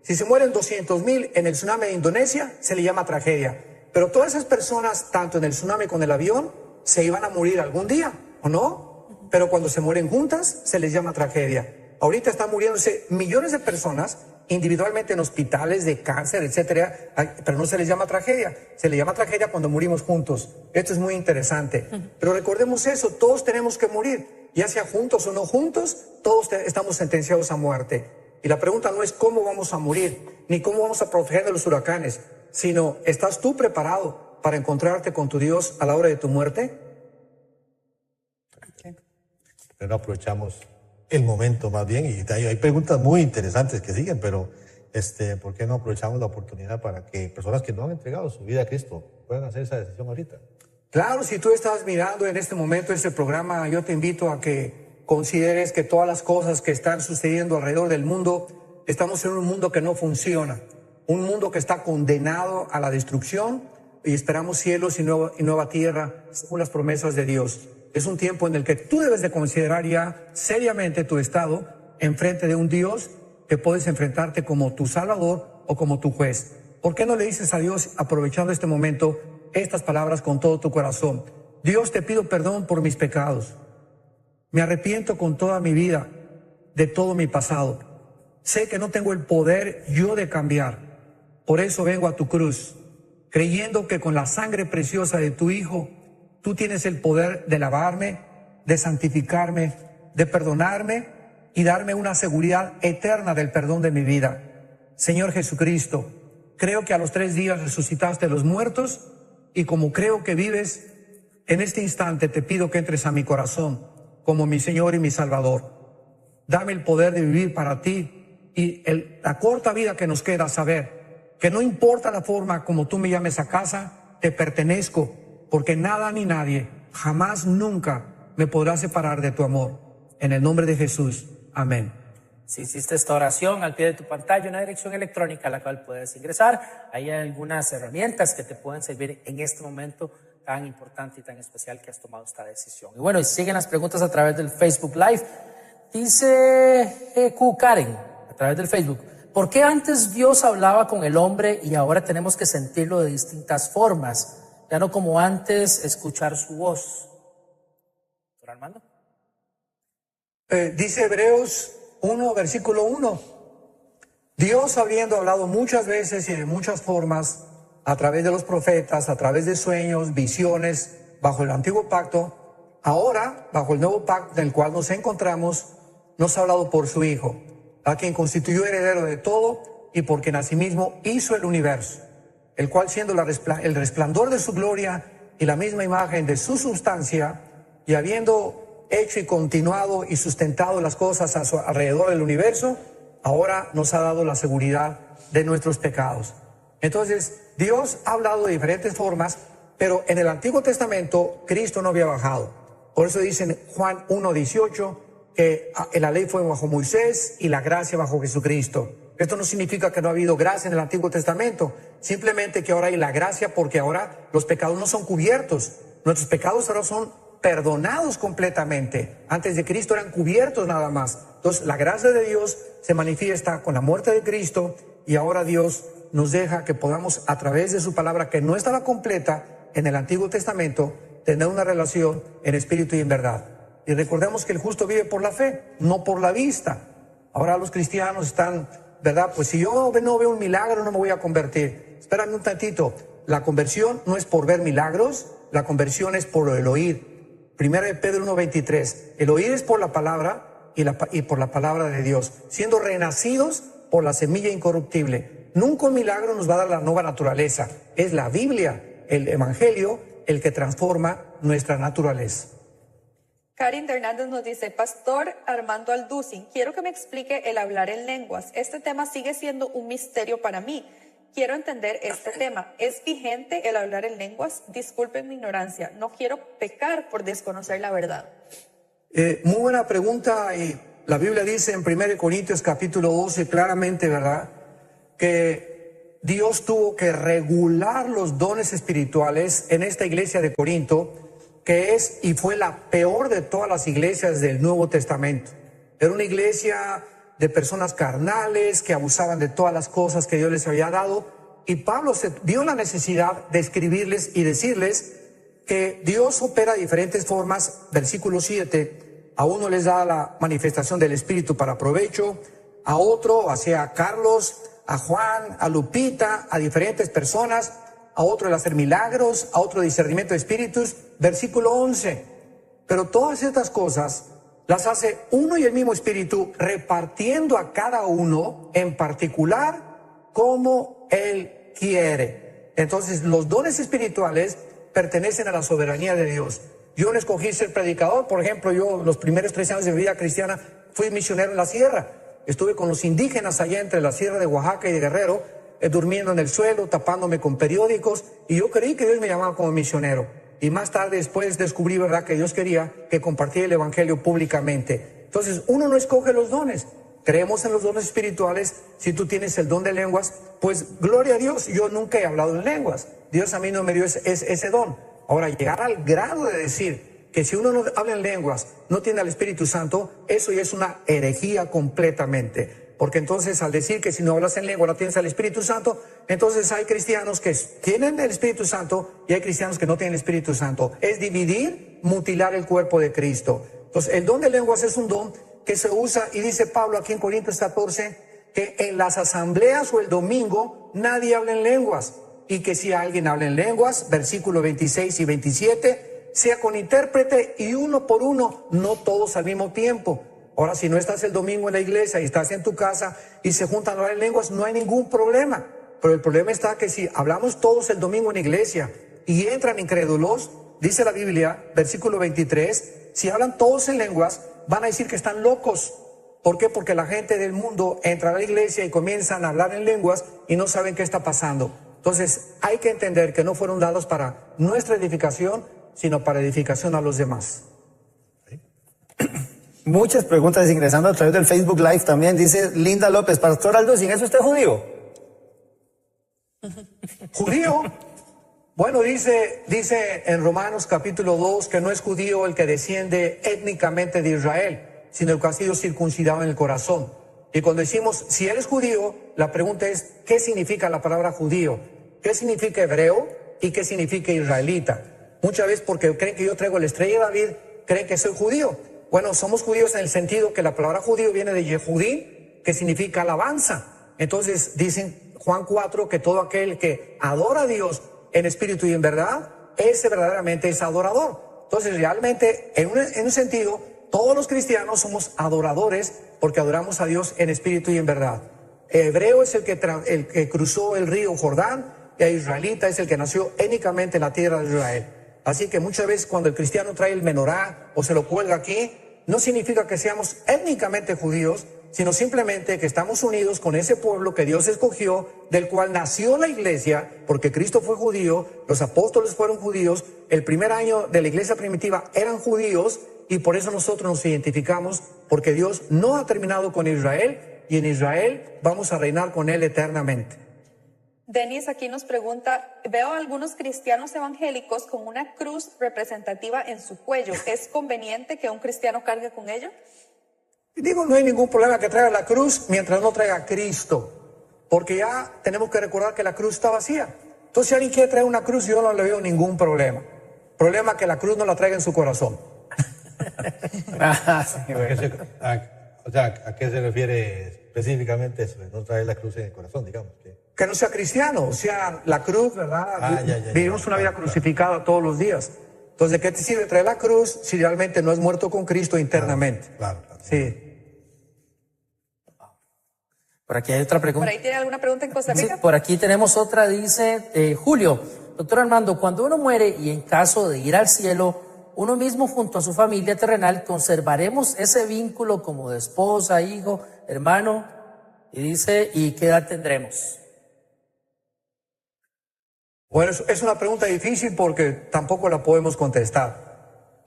Si se mueren 200,000 en el tsunami de Indonesia, se le llama tragedia. Pero todas esas personas, tanto en el tsunami como en el avión, se iban a morir algún día, ¿o no? Pero cuando se mueren juntas, se les llama tragedia. Ahorita están muriéndose millones de personas individualmente en hospitales de cáncer, etcétera, pero no se les llama tragedia. Se les llama tragedia cuando morimos juntos. Esto es muy interesante. Pero recordemos eso, todos tenemos que morir, ya sea juntos o no juntos, todos estamos sentenciados a muerte. Y la pregunta no es cómo vamos a morir, ni cómo vamos a proteger de los huracanes, sino, ¿estás tú preparado para encontrarte con tu Dios a la hora de tu muerte? Pero aprovechamos el momento más bien, y hay preguntas muy interesantes que siguen, pero ¿por qué no aprovechamos la oportunidad para que personas que no han entregado su vida a Cristo puedan hacer esa decisión ahorita? Claro, si tú estás mirando en este momento este programa, yo te invito a que consideres que todas las cosas que están sucediendo alrededor del mundo, estamos en un mundo que no funciona, un mundo que está condenado a la destrucción, y esperamos cielos y nueva tierra según las promesas de Dios. Es un tiempo en el que tú debes de considerar ya seriamente tu estado enfrente de un Dios que puedes enfrentarte como tu Salvador o como tu juez. ¿Por qué no le dices a Dios, aprovechando este momento, estas palabras con todo tu corazón? Dios, te pido perdón por mis pecados. Me arrepiento con toda mi vida de todo mi pasado. Sé que no tengo el poder yo de cambiar. Por eso vengo a tu cruz, creyendo que con la sangre preciosa de tu Hijo, tú tienes el poder de lavarme, de santificarme, de perdonarme y darme una seguridad eterna del perdón de mi vida. Señor Jesucristo, creo que a los 3 días resucitaste de los muertos, y como creo que vives, en este instante te pido que entres a mi corazón como mi Señor y mi Salvador. Dame el poder de vivir para ti y la corta vida que nos queda, saber que no importa la forma como tú me llames a casa, te pertenezco, porque nada ni nadie, jamás, nunca me podrá separar de tu amor. En el nombre de Jesús. Amén. Si hiciste esta oración, al pie de tu pantalla una dirección electrónica a la cual puedes ingresar. Hay algunas herramientas que te pueden servir en este momento tan importante y tan especial que has tomado esta decisión. Y bueno, y siguen las preguntas a través del Facebook Live. Dice Q Karen, a través del Facebook: ¿por qué antes Dios hablaba con el hombre y ahora tenemos que sentirlo de distintas formas? Ya no como antes escuchar su voz. ¿Doctor Armando? Dice Hebreos 1, versículo 1. Dios, habiendo hablado muchas veces y de muchas formas, a través de los profetas, a través de sueños, visiones, bajo el antiguo pacto, ahora, bajo el nuevo pacto en el cual nos encontramos, nos ha hablado por su Hijo, a quien constituyó heredero de todo y por quien asimismo hizo el universo, el cual, siendo el resplandor de su gloria y la misma imagen de su sustancia, y habiendo hecho y continuado y sustentado las cosas a su alrededor del universo, ahora nos ha dado la seguridad de nuestros pecados. Entonces, Dios ha hablado de diferentes formas, pero en el Antiguo Testamento Cristo no había bajado. Por eso dice en Juan 1:18 que la ley fue bajo Moisés y la gracia bajo Jesucristo. Esto no significa que no ha habido gracia en el Antiguo Testamento, simplemente que ahora hay la gracia, porque ahora los pecados no son cubiertos. Nuestros pecados ahora son perdonados completamente. Antes de Cristo eran cubiertos nada más. Entonces la gracia de Dios se manifiesta con la muerte de Cristo, y ahora Dios nos deja que podamos, a través de su palabra que no estaba completa en el Antiguo Testamento, tener una relación en espíritu y en verdad. Y recordemos que el justo vive por la fe, no por la vista. Ahora los cristianos están, ¿verdad? Pues si yo no veo un milagro, no me voy a convertir. Espérame un tantito. La conversión no es por ver milagros, la conversión es por el oír. Primera de Pedro 1:23. El oír es por la palabra y por la palabra de Dios, siendo renacidos por la semilla incorruptible. Nunca un milagro nos va a dar la nueva naturaleza. Es la Biblia, el Evangelio, el que transforma nuestra naturaleza. Karin de Hernández nos dice, Pastor Armando Alducin, quiero que me explique el hablar en lenguas. Este tema sigue siendo un misterio para mí. Quiero entender este tema. ¿Es vigente el hablar en lenguas? Disculpen mi ignorancia. No quiero pecar por desconocer la verdad. Muy buena pregunta. Y la Biblia dice en 1 Corintios capítulo 12 claramente, ¿verdad?, que Dios tuvo que regular los dones espirituales en esta iglesia de Corinto, que es y fue la peor de todas las iglesias del Nuevo Testamento. Era una iglesia de personas carnales que abusaban de todas las cosas que Dios les había dado, y Pablo se vio la necesidad de escribirles y decirles que Dios opera de diferentes formas. Versículo 7, a uno les da la manifestación del Espíritu para provecho, a otro, hacia Carlos, a Juan, a Lupita, a diferentes personas, a otro el hacer milagros, a otro discernimiento de espíritus. Versículo 11, pero todas estas cosas las hace uno y el mismo Espíritu, repartiendo a cada uno en particular como Él quiere. Entonces, los dones espirituales pertenecen a la soberanía de Dios. Yo no escogí ser predicador. Por ejemplo, yo los primeros 3 años de mi vida cristiana fui misionero en la sierra. Estuve con los indígenas allá entre la sierra de Oaxaca y de Guerrero, durmiendo en el suelo, tapándome con periódicos, y yo creí que Dios me llamaba como misionero. Y más tarde después descubrí, ¿verdad?, que Dios quería que compartiera el evangelio públicamente. Entonces, uno no escoge los dones. Creemos en los dones espirituales. Si tú tienes el don de lenguas, pues gloria a Dios. Yo nunca he hablado en lenguas. Dios a mí no me dio ese don. Ahora, llegar al grado de decir que si uno no habla en lenguas, no tiene al Espíritu Santo, eso ya es una herejía completamente. Porque entonces, al decir que si no hablas en lengua no tienes al Espíritu Santo, entonces hay cristianos que tienen el Espíritu Santo y hay cristianos que no tienen el Espíritu Santo. Es dividir, mutilar el cuerpo de Cristo. Entonces, el don de lenguas es un don que se usa, y dice Pablo aquí en Corintios 14, que en las asambleas o el domingo nadie habla en lenguas, y que si alguien habla en lenguas, versículos 26 y 27, sea con intérprete y uno por uno, no todos al mismo tiempo. Ahora, si no estás el domingo en la iglesia y estás en tu casa y se juntan a hablar en lenguas, no hay ningún problema. Pero el problema está que si hablamos todos el domingo en la iglesia y entran incrédulos, dice la Biblia, versículo 23, si hablan todos en lenguas, van a decir que están locos. ¿Por qué? Porque la gente del mundo entra a la iglesia y comienzan a hablar en lenguas y no saben qué está pasando. Entonces, hay que entender que no fueron dados para nuestra edificación, sino para edificación a los demás. Muchas preguntas ingresando a través del Facebook Live también. Dice Linda López, Pastor Alducin, ¿es usted judío? ¿Judío? Bueno, dice en Romanos capítulo 2 que no es judío el que desciende étnicamente de Israel, sino el que ha sido circuncidado en el corazón. Y cuando decimos, si eres judío, la pregunta es, ¿qué significa la palabra judío? ¿Qué significa hebreo? ¿Y qué significa israelita? Muchas veces porque creen que yo traigo la estrella de David, creen que soy judío. Bueno, somos judíos en el sentido que la palabra judío viene de Yehudí, que significa alabanza. Entonces dicen Juan 4 que todo aquel que adora a Dios en espíritu y en verdad, ese verdaderamente es adorador. Entonces realmente, en un sentido, todos los cristianos somos adoradores porque adoramos a Dios en espíritu y en verdad. Hebreo es el que cruzó el río Jordán, y israelita es el que nació étnicamente en la tierra de Israel. Así que muchas veces cuando el cristiano trae el menorá o se lo cuelga aquí, no significa que seamos étnicamente judíos, sino simplemente que estamos unidos con ese pueblo que Dios escogió, del cual nació la iglesia, porque Cristo fue judío, los apóstoles fueron judíos, el primer año de la iglesia primitiva eran judíos, y por eso nosotros nos identificamos, porque Dios no ha terminado con Israel, y en Israel vamos a reinar con Él eternamente. Denis aquí nos pregunta, veo a algunos cristianos evangélicos con una cruz representativa en su cuello. ¿Es conveniente que un cristiano cargue con ella? Digo, no hay ningún problema que traiga la cruz mientras no traiga a Cristo, porque ya tenemos que recordar que la cruz está vacía. Entonces, si alguien quiere traer una cruz, yo no le veo ningún problema. Problema que la cruz no la traiga en su corazón. ¿A qué se refiere específicamente eso? No traer la cruz en el corazón, digamos. Que no sea cristiano, o sea, la cruz, ¿verdad? Vivimos una vida crucificada todos los días. Entonces, ¿de qué te sirve traer la cruz si realmente no has muerto con Cristo internamente? Claro. Sí. Por aquí hay otra pregunta. ¿Por ahí tiene alguna pregunta en Costa Rica? Sí, por aquí tenemos otra, dice Julio. Doctor Armando, cuando uno muere y en caso de ir al cielo, uno mismo junto a su familia terrenal, conservaremos ese vínculo como de esposa, hijo, hermano, y dice, ¿y qué edad tendremos? Bueno, es una pregunta difícil porque tampoco la podemos contestar.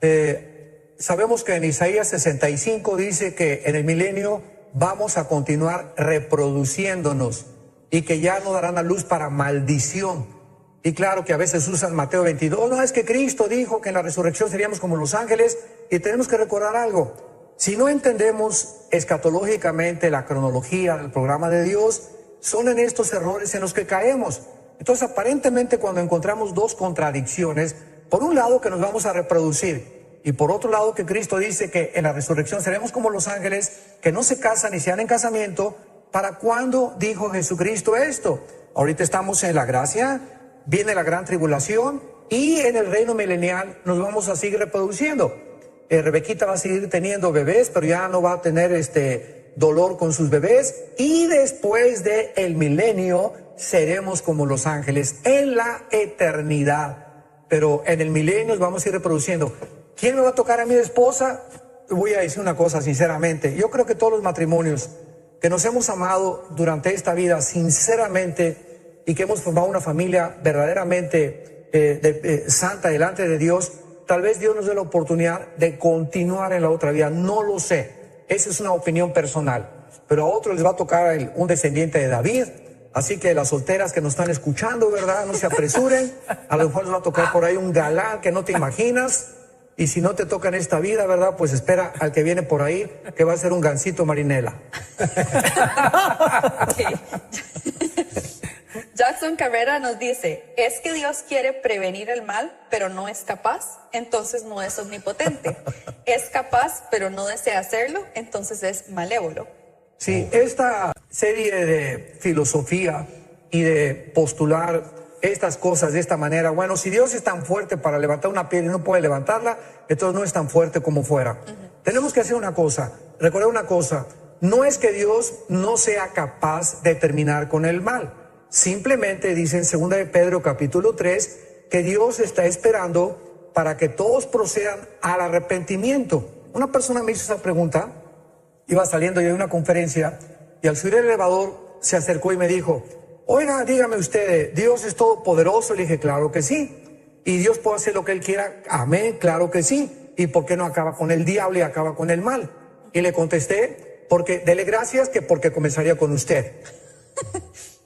Sabemos que en Isaías 65 dice que en el milenio vamos a continuar reproduciéndonos y que ya no darán a luz para maldición. Y claro que a veces usan Mateo 22, no, es que Cristo dijo que en la resurrección seríamos como los ángeles, y tenemos que recordar algo. Si no entendemos escatológicamente la cronología del programa de Dios, son en estos errores en los que caemos. Entonces, aparentemente, cuando encontramos dos contradicciones, por un lado que nos vamos a reproducir, y por otro lado que Cristo dice que en la resurrección seremos como los ángeles, que no se casan ni se dan en casamiento, ¿para cuándo dijo Jesucristo esto? Ahorita estamos en la gracia, viene la gran tribulación, y en el reino milenial nos vamos a seguir reproduciendo. Rebequita va a seguir teniendo bebés, pero ya no va a tener dolor con sus bebés, y después del milenio seremos como los ángeles en la eternidad. Pero en el milenio nos vamos a ir reproduciendo. ¿Quién me va a tocar a mi esposa? Voy a decir una cosa sinceramente. Yo creo que todos los matrimonios que nos hemos amado durante esta vida sinceramente y que hemos formado una familia verdaderamente santa delante de Dios, tal vez Dios nos dé la oportunidad de continuar en la otra vida. No lo sé. Esa es una opinión personal. Pero a otros les va a tocar un descendiente de David. Así que las solteras que nos están escuchando, ¿verdad? No se apresuren. A lo mejor les va a tocar por ahí un galán que no te imaginas. Y si no te toca en esta vida, ¿verdad? Pues espera al que viene por ahí, que va a ser un gansito marinela. Jackson Carrera nos dice, es que Dios quiere prevenir el mal, pero no es capaz, entonces no es omnipotente. Es capaz, pero no desea hacerlo, entonces es malévolo. Sí, esta serie de filosofía y de postular estas cosas de esta manera, bueno, si Dios es tan fuerte para levantar una piedra y no puede levantarla, entonces no es tan fuerte como fuera. Tenemos que hacer una cosa, recordar una cosa, no es que Dios no sea capaz de terminar con el mal, simplemente dice en 2 de Pedro capítulo 3 que Dios está esperando para que todos procedan al arrepentimiento. Una persona me hizo esa pregunta, iba saliendo yo de una conferencia y al subir el elevador se acercó y me dijo, oiga, dígame usted, ¿Dios es todopoderoso? Le dije, claro que sí. ¿Y Dios puede hacer lo que Él quiera? Amén, claro que sí. ¿Y por qué no acaba con el diablo y acaba con el mal? Y le contesté, porque dele gracias que porque comenzaría con usted.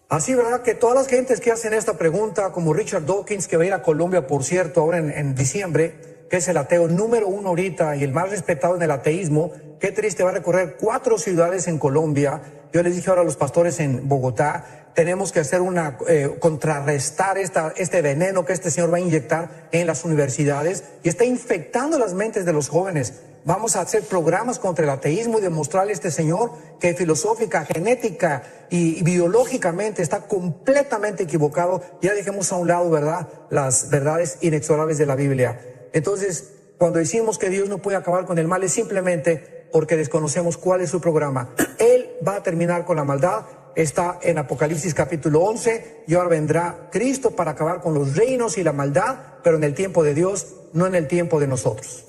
Así, ¿verdad? Que todas las gentes que hacen esta pregunta, como Richard Dawkins, que va a ir a Colombia, por cierto, ahora en diciembre, que es el ateo número 1 ahorita y el más respetado en el ateísmo, qué triste, va a recorrer 4 ciudades en Colombia. Yo les dije ahora a los pastores en Bogotá, tenemos que hacer contrarrestar este veneno que este señor va a inyectar en las universidades y está infectando las mentes de los jóvenes. Vamos a hacer programas contra el ateísmo y demostrarle a este señor que filosófica, genética y biológicamente está completamente equivocado. Ya dejemos a un lado, ¿verdad?, las verdades inexorables de la Biblia. Entonces, cuando decimos que Dios no puede acabar con el mal es simplemente porque desconocemos cuál es su programa. Él va a terminar con la maldad. Está en Apocalipsis capítulo 11 y ahora vendrá Cristo para acabar con los reinos y la maldad, pero en el tiempo de Dios, no en el tiempo de nosotros.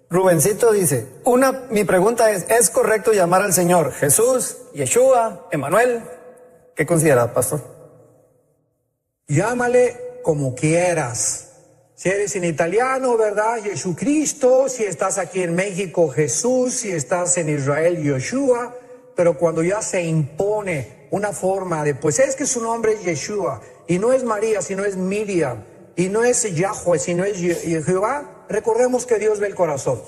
Rubencito dice, mi pregunta ¿es correcto llamar al Señor Jesús, Yeshua, Emmanuel? ¿Qué considera, pastor? Llámale como quieras. Si eres en italiano, ¿verdad? Jesucristo. Si estás aquí en México, Jesús. Si estás en Israel, Yeshua. Pero cuando ya se impone una forma de, pues es que su nombre es Yeshua, y no es María, sino es Miriam, y no es Yahweh, sino es Jehová, recordemos que Dios ve el corazón.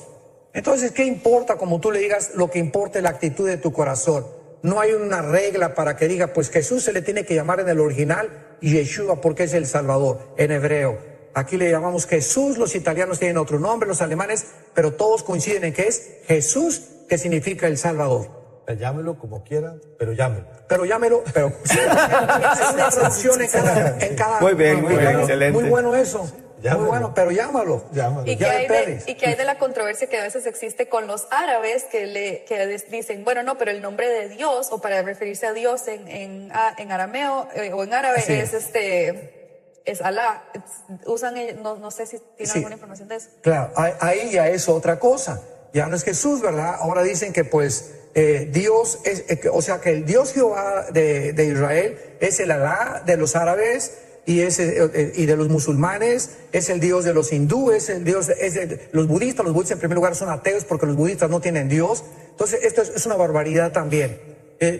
Entonces, ¿qué importa como tú le digas? Lo que importa es la actitud de tu corazón. No hay una regla para que diga, pues Jesús se le tiene que llamar en el original Yeshua porque es el Salvador, en hebreo. Aquí le llamamos Jesús, los italianos tienen otro nombre, los alemanes, pero todos coinciden en que es Jesús, que significa el Salvador. Llámelo como quiera, pero llámelo. Pero llámelo, pero sí, es una traducción en cada. Muy bien, excelente. Muy bueno eso. Llámalo. Muy bueno, pero llámalo. ¿Y qué hay de la controversia que a veces existe con los árabes que dicen, bueno, no, pero el nombre de Dios, o para referirse a Dios en arameo o en árabe, sí, es es Alá. Usan, no sé si tienen Sí. alguna información de eso. Claro, ahí ya es otra cosa. Ya no es Jesús, ¿verdad? Ahora dicen que pues Dios es, o sea que el Dios Jehová de Israel es el Alá de los árabes y de los musulmanes, es el Dios de los hindúes, el Dios los budistas. Los budistas en primer lugar son ateos porque los budistas no tienen Dios. Entonces esto es una barbaridad también.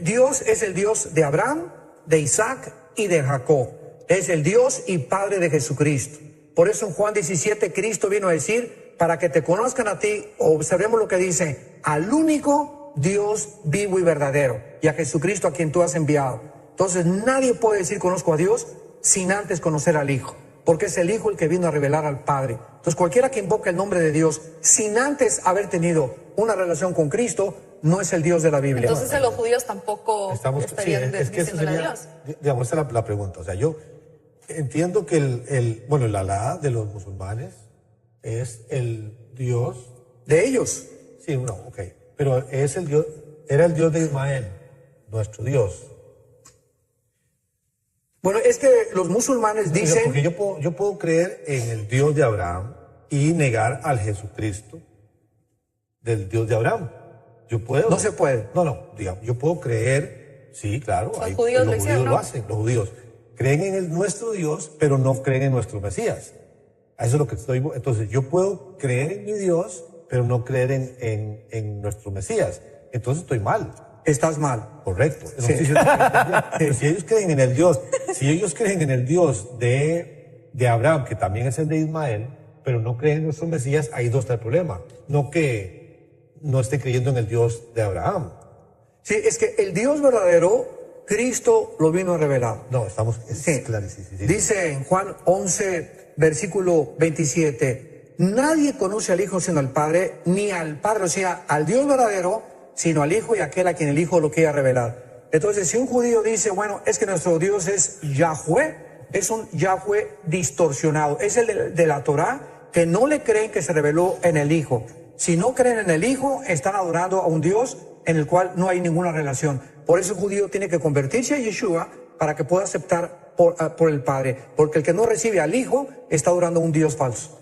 Dios es el Dios de Abraham, de Isaac y de Jacob. Es el Dios y Padre de Jesucristo. Por eso en Juan 17 Cristo vino a decir, para que te conozcan a ti, observemos lo que dice, al único Dios vivo y verdadero, y a Jesucristo a quien tú has enviado. Entonces nadie puede decir conozco a Dios sin antes conocer al Hijo, porque es el Hijo el que vino a revelar al Padre. Entonces cualquiera que invoque el nombre de Dios sin antes haber tenido una relación con Cristo, no es el Dios de la Biblia. Entonces los judíos tampoco estarían es que eso diciéndole sería, a Dios. digamos, esa es la pregunta. O sea, yo entiendo que el Alá de los musulmanes es el Dios. De ellos. Sí, no, ok. Pero es el Dios, era el Dios de Ismael, nuestro Dios. Bueno, es que los musulmanes dicen... Porque yo puedo creer en el Dios de Abraham y negar al Jesucristo del Dios de Abraham. Yo puedo. No se puede. No, digamos, yo puedo creer, sí, claro. Los judíos lo hicieron, ¿no? hacen, los judíos. Creen en nuestro Dios, pero no creen en nuestro Mesías. A eso es lo que estoy... Entonces, yo puedo creer en mi Dios, pero no creer en nuestro Mesías. Entonces estoy mal. Estás mal. Correcto. No Sí. estoy diciendo que si ellos creen en el Dios, si ellos creen en el Dios de Abraham, que también es el de Ismael, pero no creen en nuestro Mesías, ahí no está el problema. No que no esté creyendo en el Dios de Abraham. Sí, es que el Dios verdadero, Cristo lo vino a revelar. No, estamos... Sí. clarísimo. Sí. Dice en Juan 11, versículo 27, nadie conoce al Hijo sino al Padre, ni al Padre, o sea, al Dios verdadero, sino al Hijo y aquel a quien el Hijo lo quiera revelar. Entonces, si un judío dice, bueno, es que nuestro Dios es Yahweh, es un Yahweh distorsionado, es el de la Torá, que no le creen que se reveló en el Hijo. Si no creen en el Hijo, están adorando a un Dios en el cual no hay ninguna relación. Por eso el judío tiene que convertirse a Yeshua para que pueda aceptar por el Padre, porque el que no recibe al Hijo está adorando a un Dios falso.